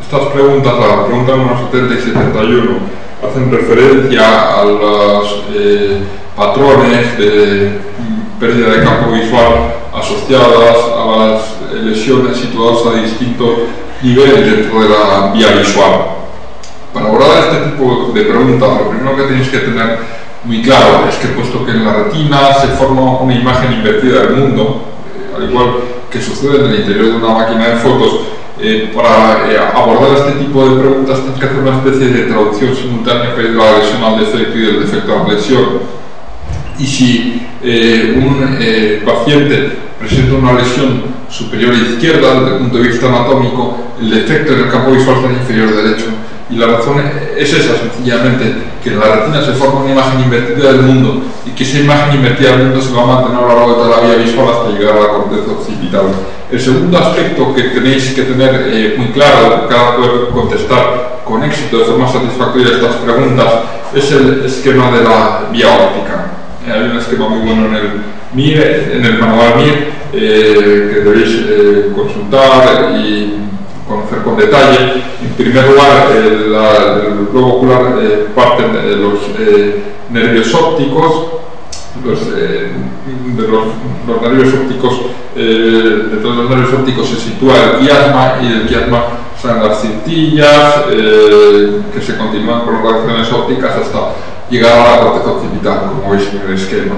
estas preguntas, la pregunta número 70 y 71, hacen referencia a los patrones de pérdida de campo visual asociadas a las lesiones situadas a distintos niveles dentro de la vía visual. Para abordar este tipo de preguntas, lo primero que tenéis que tener muy claro es que, puesto que en la retina se forma una imagen invertida del mundo, al igual que sucede en el interior de una máquina de fotos, para abordar este tipo de preguntas tienes que hacer una especie de traducción simultánea de la lesión al defecto y del defecto a la lesión. Y si un paciente presenta una lesión superior izquierda desde el punto de vista anatómico, el defecto en el campo visual está en inferior derecho. Y la razón es esa, sencillamente, que en la retina se forma una imagen invertida del mundo y que esa imagen invertida del mundo se va a mantener a lo largo de toda la vía visual hasta llegar a la corteza occipital. El segundo aspecto que tenéis que tener muy claro para poder contestar con éxito de forma satisfactoria estas preguntas es el esquema de la vía óptica. Hay un esquema muy bueno en el MIR, en el manual MIR, que debéis consultar y conocer con detalle. En primer lugar, el globo ocular parte de los nervios ópticos, detrás de los nervios ópticos se sitúa el quiasma, y del quiasma salen las cintillas que se continúan con las reacciones ópticas hasta llegar a la corteza occipital, como veis en el esquema.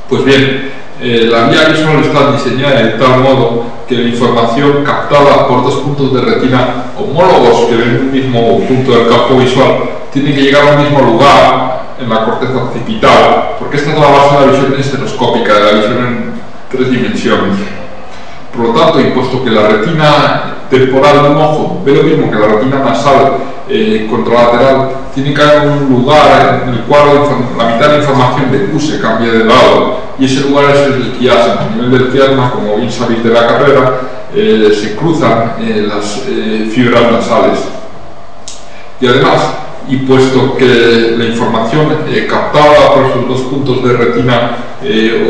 Pues bien, la vía visual está diseñada de tal modo que la información captada por dos puntos de retina homólogos que ven un mismo punto del campo visual tiene que llegar al mismo lugar en la corteza occipital, porque esta es la base de la visión estereoscópica, de la visión en 3 dimensiones. Por lo tanto, y puesto que la retina temporal de un ojo ve lo mismo que la retina nasal contralateral, tiene que haber un lugar en el cual la mitad de la información de Q se cambie de lado, y ese lugar es el quiasma. A nivel del quiasma, como bien sabéis de la carrera, se cruzan las fibras nasales. Y además, y puesto que la información captada por esos dos puntos de retina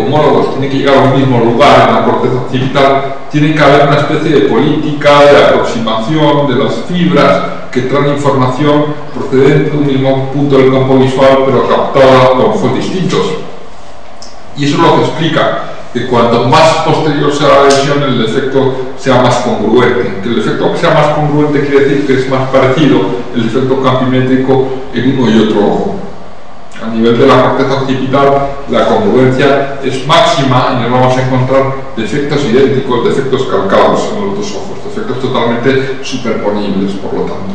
homólogos tiene que llegar a un mismo lugar en la corteza occipital, tiene que haber una especie de política de aproximación de las fibras que traen información procedente de un mismo punto del campo visual, pero captada con ojos distintos. Y eso es lo que explica que cuanto más posterior sea la lesión, el defecto sea más congruente. Que el defecto sea más congruente quiere decir que es más parecido el defecto campimétrico en uno y otro ojo. A nivel de la corteza occipital, la congruencia es máxima y nos vamos a encontrar defectos idénticos, defectos calcados en los dos ojos, defectos totalmente superponibles, por lo tanto.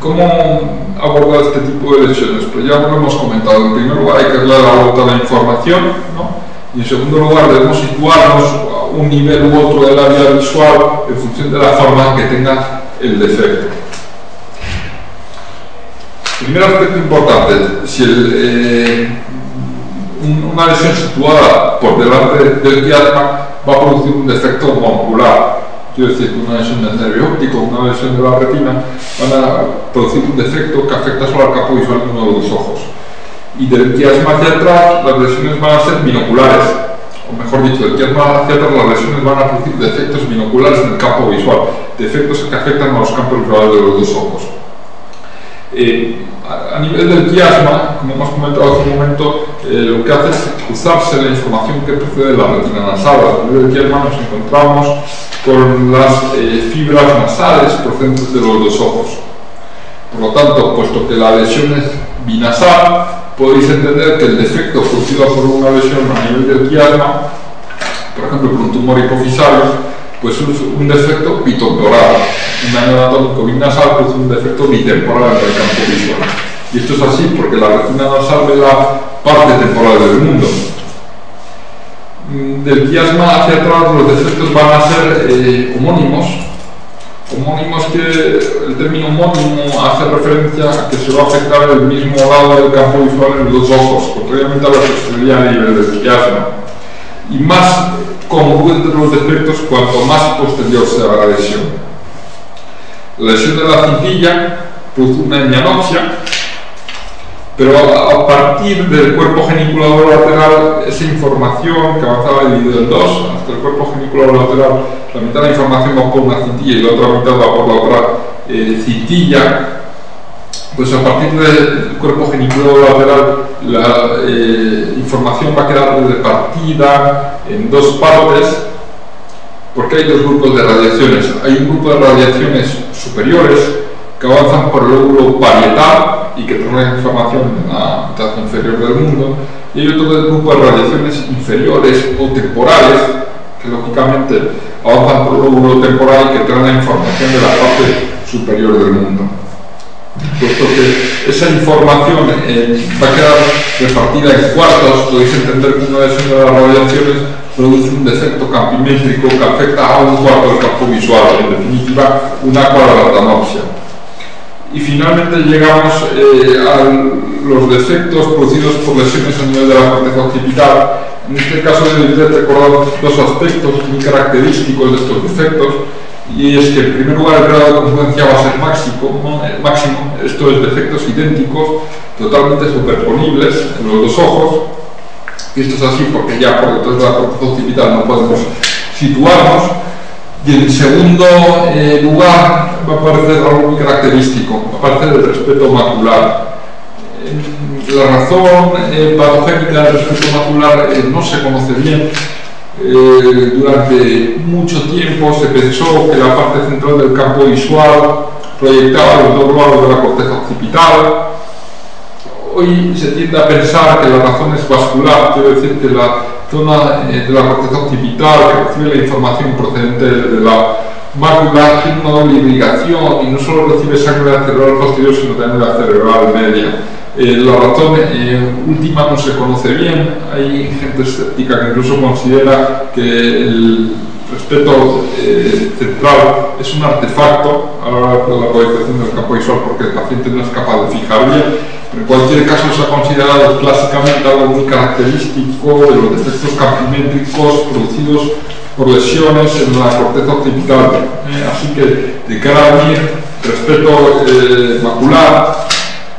¿Cómo abordar este tipo de lesiones? Pues ya lo hemos comentado. En primer lugar, hay que darle la vuelta a la información, ¿no? Y en segundo lugar, debemos situarnos a un nivel u otro de la vía visual en función de la forma que tenga el defecto. Primer aspecto importante: si una lesión situada por delante del quiasma va a producir un defecto monocular. Quiero decir que una lesión del nervio óptico, una lesión de la retina, van a producir un defecto que afecta solo al campo visual de uno de los ojos. Y del quiasma hacia atrás, las lesiones van a ser binoculares. O mejor dicho, del quiasma hacia atrás, las lesiones van a producir defectos binoculares en el campo visual, defectos que afectan a los campos visuales de los dos ojos. A nivel del quiasma, como hemos comentado hace un momento, lo que hace es cruzarse la información que procede de la retina nasal. A nivel del quiasma nos encontramos con las fibras nasales procedentes de los dos ojos. Por lo tanto, puesto que la lesión es binasal, podéis entender que el defecto producido por una lesión a nivel del quiasma, por ejemplo por un tumor hipofisario, pues es un defecto bitemporal. Un daño anatómico binasal produce un defecto bitemporal en el campo visual. Y esto es así porque la retina nasal ve la parte temporal del mundo. Del quiasma hacia atrás, los defectos van a ser homónimos. Homónimos, que el término homónimo hace referencia a que se va a afectar el mismo lado del campo visual en los dos ojos, contrariamente a lo que sucedería a nivel del quiasma. Y más congruentes los defectos cuanto más posterior sea la lesión. La lesión de la cintilla produce una hemianopsia, Pero a partir del cuerpo genicular lateral, esa información que avanzaba dividido en dos, hasta el cuerpo genicular lateral, la mitad de la información va por una cintilla y la otra mitad va por la otra cintilla. Pues a partir del cuerpo genicular lateral, la información va a quedar repartida en dos partes, porque hay dos grupos de radiaciones. Hay un grupo de radiaciones superiores que avanzan por el lóbulo parietal y que traen información en la mitad inferior del mundo, y hay otro grupo de radiaciones inferiores o temporales que lógicamente avanzan por el lóbulo temporal y que traen la información de la parte superior del mundo. Puesto que esa información va a quedar repartida en cuartos, podéis entender que una de las radiaciones produce un defecto campimétrico que afecta a un cuarto del campo visual, en definitiva una cuadrantanopsia. Y finalmente llegamos a los defectos producidos por lesiones a nivel de la corteza occipital. En este caso debéis recordar dos aspectos muy característicos de estos defectos, y es que en primer lugar el grado de confluencia va a ser máximo, esto es defectos idénticos, totalmente superponibles en los dos ojos, y esto es así porque ya por detrás de la corteza occipital no podemos situarnos. Y en segundo lugar va a aparecer algo muy característico, va a aparecer el respeto macular. La razón patogénica del respeto macular no se conoce bien. Durante mucho tiempo se pensó que la parte central del campo visual proyectaba los dos lados de la corteza occipital. Hoy se tiende a pensar que la razón es vascular, quiero decir que la zona de la corteza occipital que recibe la información procedente de la mácula tiene una doble irrigación y no solo recibe sangre de la cerebral posterior sino también de la cerebral media. La razón última no se conoce bien, hay gente escéptica que incluso considera que el respeto central es un artefacto a la hora de la proyectación del campo visual porque el paciente no es capaz de fijar bien. En cualquier caso se ha considerado clásicamente algo muy característico de los defectos campimétricos producidos por lesiones en la corteza occipital. Así que de cara a mí, respeto macular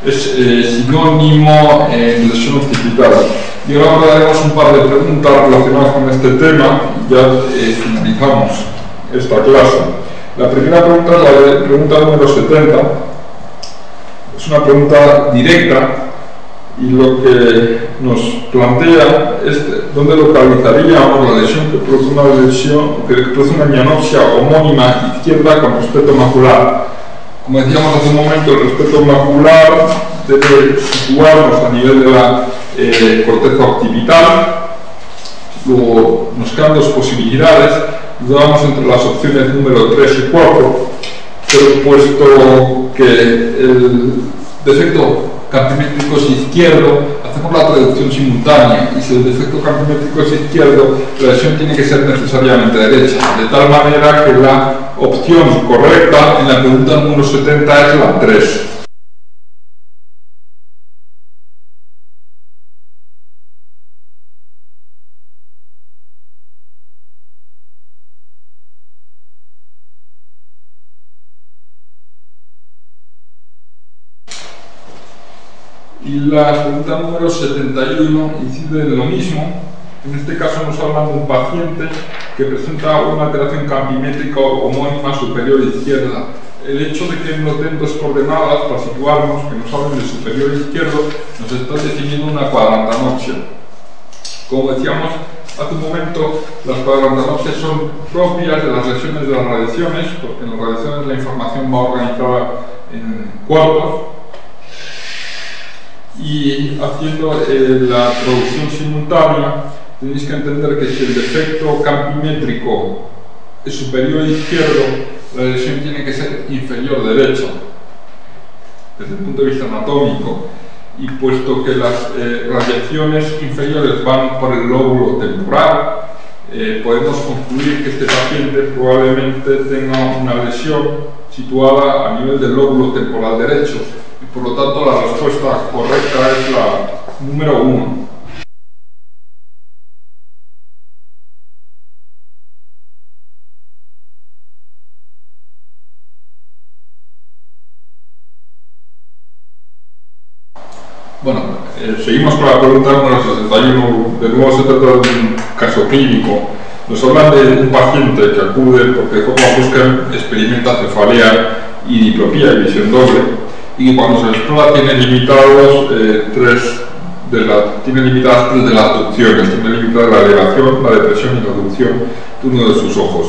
es sinónimo en lesión occipital. Y ahora haremos un par de preguntas relacionadas con este tema y ya finalizamos esta clase. La primera pregunta es la pregunta número 70. Es una pregunta directa y lo que nos plantea es dónde localizaríamos la lesión que produce una mianopsia homónima izquierda con respeto macular. Como decíamos hace un momento, el respeto macular debe situarnos a nivel de la corteza occipital. Luego nos quedan dos posibilidades, dudamos entre las opciones número 3 y 4, pero puesto que el defecto campimétrico es izquierdo, hacemos la traducción simultánea, y si el defecto campimétrico es izquierdo, la lesión tiene que ser necesariamente derecha, de tal manera que la opción correcta en la pregunta número 70 es la 3. Y la pregunta número 71 incide en lo mismo. En este caso nos hablan de un paciente que presenta una alteración campimétrica homónima superior izquierda. El hecho de que nos den dos coordenadas para situarnos, que nos hablen de superior izquierdo, nos está definiendo una cuadrantanopsia. Como decíamos hace un momento, las cuadrantanopsias son propias de las lesiones de las radiaciones, porque en las radiaciones la información va organizada en cuartos. Y haciendo la producción simultánea, tenéis que entender que si el defecto campimétrico es superior izquierdo, la lesión tiene que ser inferior derecho, desde el punto de vista anatómico. Y puesto que las radiaciones inferiores van por el lóbulo temporal, podemos concluir que este paciente probablemente tenga una lesión situada a nivel del lóbulo temporal derecho. Y por lo tanto la respuesta correcta es la número 1. Bueno, seguimos con la pregunta número 61. De nuevo se trata de un caso clínico. Nos hablan de un paciente que acude porque de forma brusca experimenta cefalea y diplopía y visión doble, y cuando se explora tiene limitadas tres de las aducciones, tiene limitada la elevación, la depresión y la aducción de uno de sus ojos.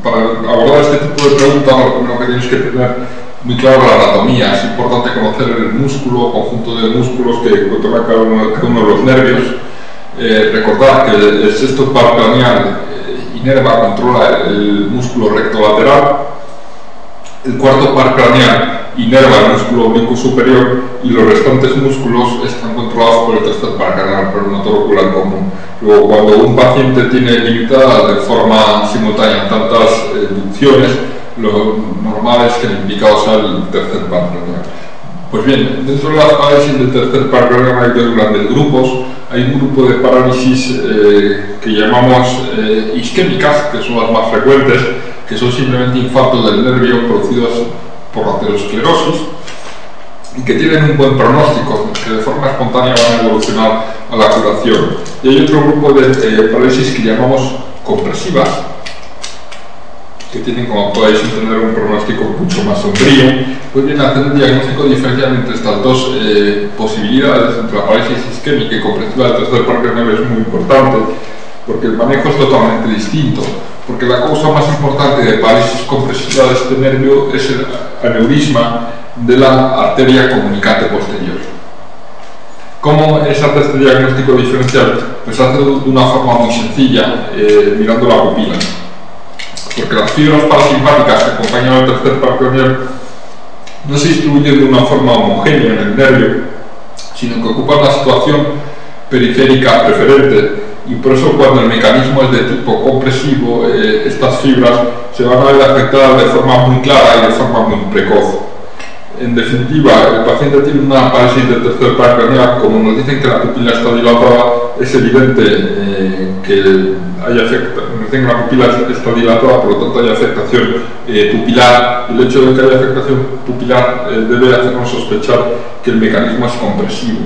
Para abordar este tipo de preguntas, lo primero que tienes que tener muy claro la anatomía. Es importante conocer el músculo, conjunto de músculos que controla cada uno de los nervios. Recordar que el sexto par craneal inerva, controla el músculo rectolateral, el cuarto par craneal inerva el músculo oblicuo superior y los restantes músculos están controlados por el tercer par craneal, por el motor ocular común. Luego, cuando un paciente tiene limitadas de forma simultánea tantas inducciones, lo normal es que el implicado sea el tercer par craneal. Pues bien, dentro de las parálisis del tercer par craneal hay dos grandes grupos. Hay un grupo de parálisis que llamamos isquémicas, que son las más frecuentes, que son simplemente infartos del nervio producidos por aterosclerosis y que tienen un buen pronóstico, que de forma espontánea van a evolucionar a la curación. Y hay otro grupo de parálisis que llamamos compresivas, que tienen, como podéis entender, un pronóstico mucho más sombrío. Pues bien, hacer un diagnóstico diferencial entre estas dos posibilidades, entre la parálisis isquémica y compresiva del tercer par craneal, es muy importante, porque el manejo es totalmente distinto. Porque la causa más importante de parálisis compresiva de este nervio es el aneurisma de la arteria comunicante posterior. ¿Cómo se hace este diagnóstico diferencial? Pues se hace de una forma muy sencilla, mirando la pupila. Porque las fibras parasimpáticas que acompañan al tercer par craneal no se distribuyen de una forma homogénea en el nervio, sino que ocupan la situación periférica preferente. Y por eso, cuando el mecanismo es de tipo compresivo, estas fibras se van a ver afectadas de forma muy clara y de forma muy precoz. En definitiva, el paciente tiene una parálisis del tercer par craneal. Como nos dicen que la pupila está dilatada, es evidente que hay afectación, la pupila está dilatada, por lo tanto hay afectación pupilar. El hecho de que haya afectación pupilar debe hacernos sospechar que el mecanismo es compresivo.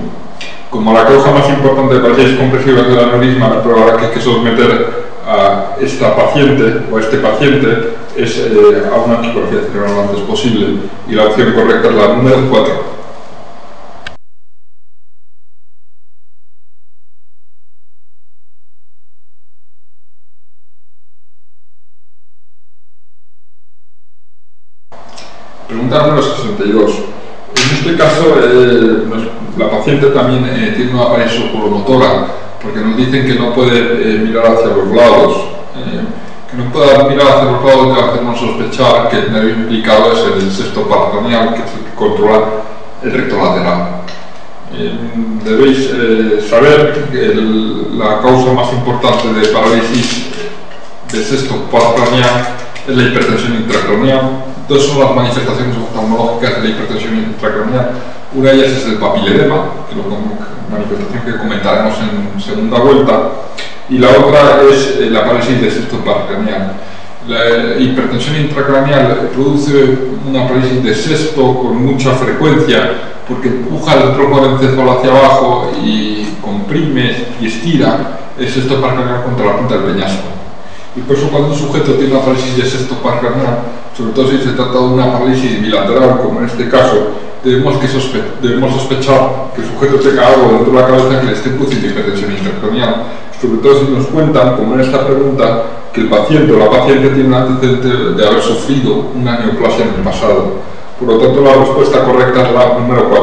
Como la causa más importante de parálisis compresiva es el aneurisma, la prueba que hay que someter a esta paciente o a este paciente es a una ecografía cerebral lo antes posible, y la opción correcta es la número 4. Pregunta número 62. En este caso, la paciente también tiene una parálisis oculomotora, porque nos dicen que no puede mirar hacia los lados. Que no pueda mirar hacia los lados debe hacernos sospechar que el nervio implicado es el sexto par craneal, que es el que controla el recto lateral. Debéis saber que la causa más importante de parálisis del sexto par craneal es la hipertensión intracraneal. Dos son las manifestaciones oftalmológicas de la hipertensión intracraneal. Una de ellas es el papiledema, que es una manifestación que comentaremos en segunda vuelta, y la otra es la parálisis del sexto par craneal. La hipertensión intracraneal produce una parálisis de sexto con mucha frecuencia, porque empuja el tronco del encéfalo hacia abajo y comprime y estira el sexto par craneal contra la punta del peñasco. Y por eso, cuando un sujeto tiene una parálisis de sexto par craneal, sobre todo si se trata de una parálisis bilateral, como en este caso, debemos sospechar que el sujeto tenga algo dentro de la cabeza que le esté produciendo hipertensión intracraneal. Sobre todo si nos cuentan, como en esta pregunta, que el paciente o la paciente tiene un antecedente de haber sufrido una neoplasia en el pasado. Por lo tanto, la respuesta correcta es la número 4.